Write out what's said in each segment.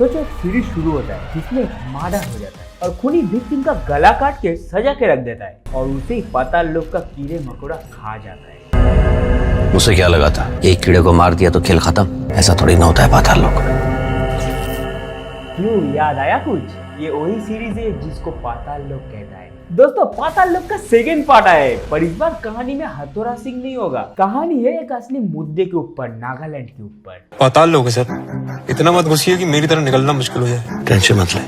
सोचो एक सीरीज शुरू होता है जिसमें एक मर्डर हो जाता है और खूनी विक्टिम का गला काट के सजा के रख देता है और उसे ही पाताल लोक का कीड़े मकोड़ा खा जाता है। उसे क्या लगा था एक कीड़े को मार दिया तो खेल खत्म? ऐसा थोड़ी ना होता है पाताल लोक में। क्यों, याद आया कुछ? ये वही सीरीज है जिसको पाताल लोक कहता है। दोस्तों, पाताल लोक का सेकंड पार्ट आया है, पर इस बार कहानी में हथौड़ा सिंह नहीं होगा। कहानी है एक असली मुद्दे के ऊपर, नागालैंड के ऊपर। पाताल लोक है सर, इतना मत घुसिए कि मेरी तरह निकलना मुश्किल हो जाए। टेंशन मत ले,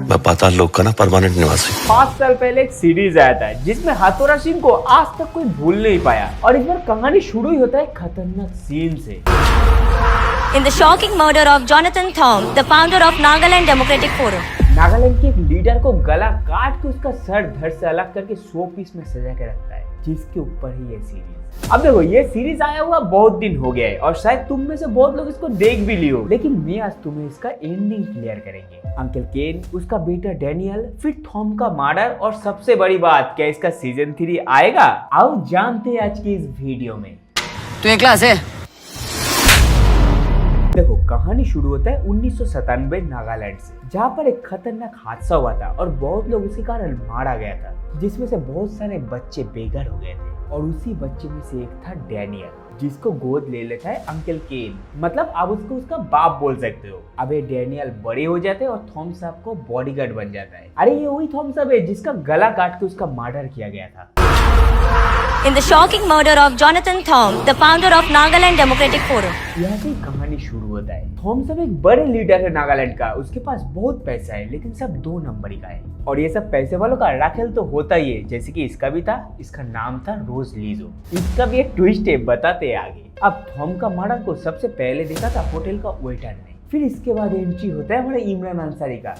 मैं पाताल लोक का ना परमानेंट निवासी। 5 साल पहले एक सीरीज आया था जिसमें हथौड़ा सिंह को आज तक कोई भूल नहीं पाया और इस बार कहानी शुरू ही होता है खतरनाक सीन से। In the shocking murder of Jonathan Thom, the founder of Nagaland Democratic Forum. Nagaland के एक लीडर को गला काट के उसका सर धड़ से अलग करके 100 पीस में सजा के रखता है, जिसके ऊपर ही ये सीरीज। अब देखो, ये सीरीज आया हुआ बहुत दिन हो गया है और शायद तुम में से बहुत लोग इसको देख भी लियो, लेकिन मैं आज तुम्हें इसका एंडिंग क्लियर करेंगे। अंकल केन, उसका बेटा डैनियल, फिर थॉम का मर्डर और सबसे बड़ी बात, क्या इसका सीजन 3 आएगा? आओ जानते हैं आज की इस वीडियो में। तू एक क्लास है? देखो, कहानी शुरू होता है 1997 नागालैंड से, जहाँ पर एक खतरनाक हादसा हुआ था और बहुत लोग उसके कारण मारा गया था, जिसमें से बहुत सारे बच्चे बेघर हो गए थे और उसी बच्चे में से एक था डैनियल, जिसको गोद ले लेता है अंकल केन। मतलब आप उसको उसका बाप बोल सकते हो। अब ये डैनियल बड़े हो जाते हैं और थॉम साहब को बॉडीगार्ड बन जाता है। अरे ये वही थॉम साहब है जिसका गला काट के उसका मर्डर किया गया था। In the shocking murder of Jonathan Thom, the founder of Nagaland Democratic Forum. यहाँ से कहानी शुरू होता है। थॉम साहब एक बड़े लीडर है नागालैंड का, उसके पास बहुत पैसा है, लेकिन सब 2 नंबरी का है और ये सब पैसे वालों का राखेल तो होता ही है, जैसे कि इसका भी था। इसका नाम था रोज लीजो। इसका भी एक ट्विस्ट है, बताते हैं आगे। अब थॉम का मर्डर को सबसे पहले देखा था होटल का वेटर ने, फिर इसके बाद एंट्री होता है हमारे इमरान अंसारी का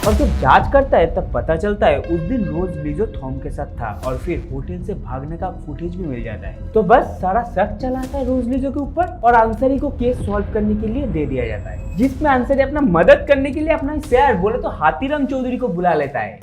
और जब जांच करता है तब पता चलता है उस दिन रोज लीजो थॉम के साथ था और फिर होटल से भागने का फुटेज भी मिल जाता है। तो बस सारा शक चला आता है रोज लीजो के ऊपर और अंसारी को केस सॉल्व करने के लिए दे दिया जाता है, जिसमें अंसारी अपना मदद करने के लिए अपना शेयर बोले तो हाथीराम चौधरी को बुला लेता है।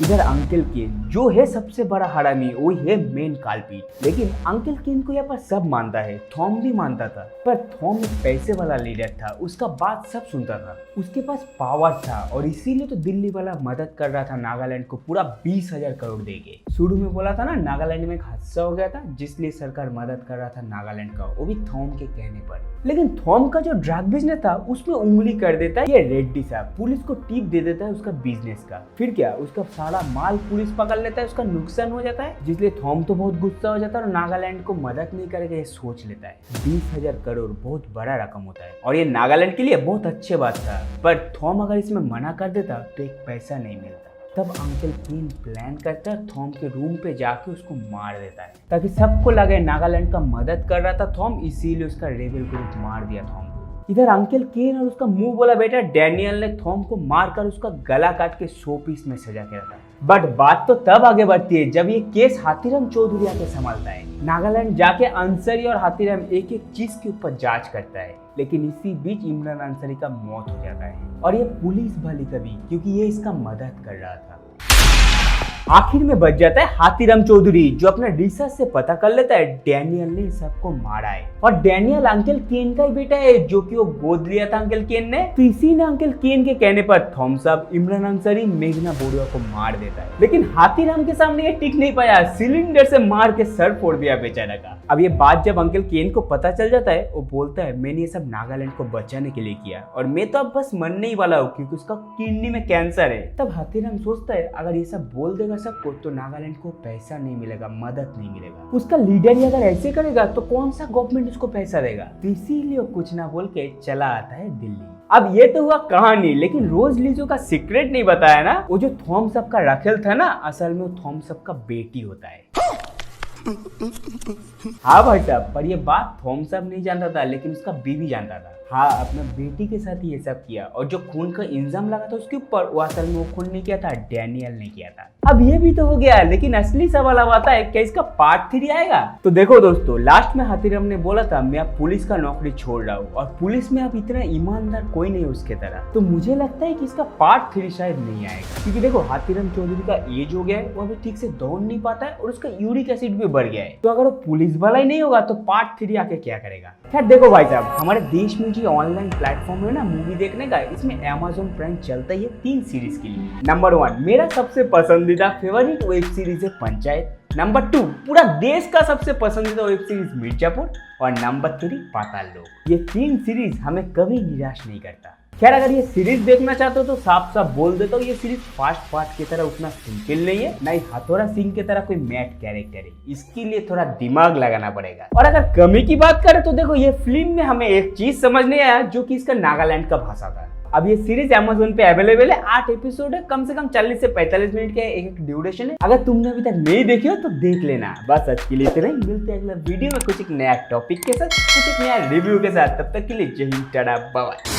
इधर अंकल केन जो है सबसे बड़ा हरामी, वही है मेन काल्पिट। लेकिन अंकल केन को यहाँ पर सब मानता है, थॉम भी मानता था, पर थॉम एक पैसे वाला लीडर था, उसका बात सब सुनता था, उसके पास पावर था और इसीलिए तो दिल्ली वाला मदद कर रहा था नागालैंड को पूरा 20,000 करोड़ देके। शुरू में बोला था ना नागालैंड में एक हादसा हो गया था जिसलिए सरकार मदद कर रहा था नागालैंड का, वो भी थॉम के कहने पर। लेकिन थॉम का जो ड्रग बिजनेस था उसमें उंगली कर देता है ये रेड्डी साहब, पुलिस को टिप दे देता है उसका बिजनेस का। फिर क्या, उसका सारा माल पुलिस पकड़ लेता है, उसका नुकसान हो जाता है, जिसलिए थॉम तो बहुत गुस्सा हो जाता है और नागालैंड को मदद नहीं करेगा ये सोच लेता है। 20,000 करोड़ बहुत बड़ा रकम होता है और ये नागालैंड के लिए बहुत अच्छी बात था, पर थॉम अगर इसमें मना कर देता तो एक पैसा नहीं मिलता। तब अंकल केन प्लान करता है, थॉम के रूम पे जाके उसको मार देता है ताकि सबको लगे नागालैंड का मदद कर रहा था थॉम, इसीलिए उसका रेबल ग्रुप मार दिया थॉम को। इधर अंकल केन और उसका मुंह बोला बेटा डैनियल ने थॉम को मारकर उसका गला काट के 100 पीस में सजा के रखा। बट बात तो तब आगे बढ़ती है जब ये केस हाथीराम चौधरी आके संभालता है। नागालैंड जाके अंसारी और हाथीराम एक एक चीज के ऊपर जांच करता है, लेकिन इसी बीच इमरान अंसारी का मौत हो जाता है और ये पुलिस भली कभी, क्योंकि ये इसका मदद कर रहा था। आखिर में बच जाता है हाथीराम चौधरी, जो अपना रिसर्च से पता कर लेता है डैनियल ने सबको मारा है और डैनियल अंकल केन का ही बेटा है, जो कि वो गोद लिया था अंकल केन ने। तो इसी ने अंकल केन के कहने पर थॉम साहब, इमरान अंसारी, मेघना बोरुआ को मार देता है। लेकिन हाथीराम के सामने ये टिक नहीं पाया, सिलेंडर से मार के सर फोड़ दिया बेचारा का। अब ये बात जब अंकल केन को पता चल जाता है, वो बोलता है मैंने ये सब नागालैंड को बचाने के लिए किया और मैं तो अब बस मरने ही वाला हूँ क्योंकि उसका किडनी में कैंसर है। तब हाथीराम सोचता है अगर ये सब बोल देगा सबको तो नागालैंड को पैसा नहीं मिलेगा, मदद नहीं मिलेगा। उसका लीडर ही अगर ऐसे करेगा तो कौन सा गवर्नमेंट उसको पैसा देगा? तो इसीलिए कुछ ना बोल के चला आता है दिल्ली। अब ये तो हुआ कहानी, लेकिन रोज लीजो का सीक्रेट नहीं बताया ना। वो जो थॉम साहब का राखेल था ना, असल में वो थॉम साहब का बेटी होता है। हाँ भाई साहब, पर ये बात थॉम साहब नहीं जानता था, लेकिन उसका बीवी जानता था। हाँ, अपने बेटी के साथ ही ये सब किया और जो खून का इल्जाम लगा था उसके ऊपर, वो असल में वो खून नहीं किया था, डैनियल ने किया था। अब ये भी तो हो गया, लेकिन असली सवाल अब आता है क्या इसका पार्ट 3 आएगा? तो देखो दोस्तों, लास्ट में हाथीराम ने बोला था मैं अब पुलिस का नौकरी छोड़ रहा हूँ और पुलिस में अब इतना ईमानदार कोई नहीं उसके तरह। तो मुझे लगता है कि इसका पार्ट 3 शायद नहीं आएगा, क्योंकि देखो हाथीराम चौधरी का एज हो गया है, वो अभी ठीक से दौड़ नहीं पाता है और उसका यूरिक एसिड भी बढ़ गया है। तो अगर वो पुलिस वाला ही नहीं होगा तो पार्ट 3 आके क्या करेगा। खैर देखो भाई साहब, हमारे देश में जो ऑनलाइन प्लेटफॉर्म है ना मूवी देखने का, इसमें अमेज़न प्राइम चलता ही है 3 सीरीज के लिए। नंबर 1 मेरा सबसे पसंदीदा फेवरेट वेब सीरीज है पंचायत। नंबर 2 पूरा देश का सबसे पसंदीदा वेब सीरीज मिर्जापुर। और नंबर 3 पाताल लोक। ये 3 सीरीज हमें कभी निराश नहीं करता। खैर अगर ये सीरीज देखना चाहते हो तो साफ साफ बोल देता हूँ, ये सीरीज फास्ट पार्ट की तरह उतना सिंपल नहीं है, ना ही हथौड़ा सिंह की तरह कोई मैट कैरेक्टर है। इसके लिए थोड़ा दिमाग लगाना पड़ेगा। और अगर कमी की बात करें तो देखो, ये फिल्म में हमें एक चीज समझ नहीं आया, जो कि इसका नागालैंड का भाषा था। अब ये सीरीज अमेज़न पे अवेलेबल है, 8 एपिसोड है, कम से कम 40 से 45 मिनट के एक ड्यूरेशन है। अगर तुमने अभी तक नहीं देखी हो तो देख लेना। बस आज के लिए इतना ही, मिलते हैं अगला वीडियो में कुछ एक नया टॉपिक के साथ, कुछ एक नया रिव्यू के साथ। तब तक के लिए जय हिंद, टाटा, बाय।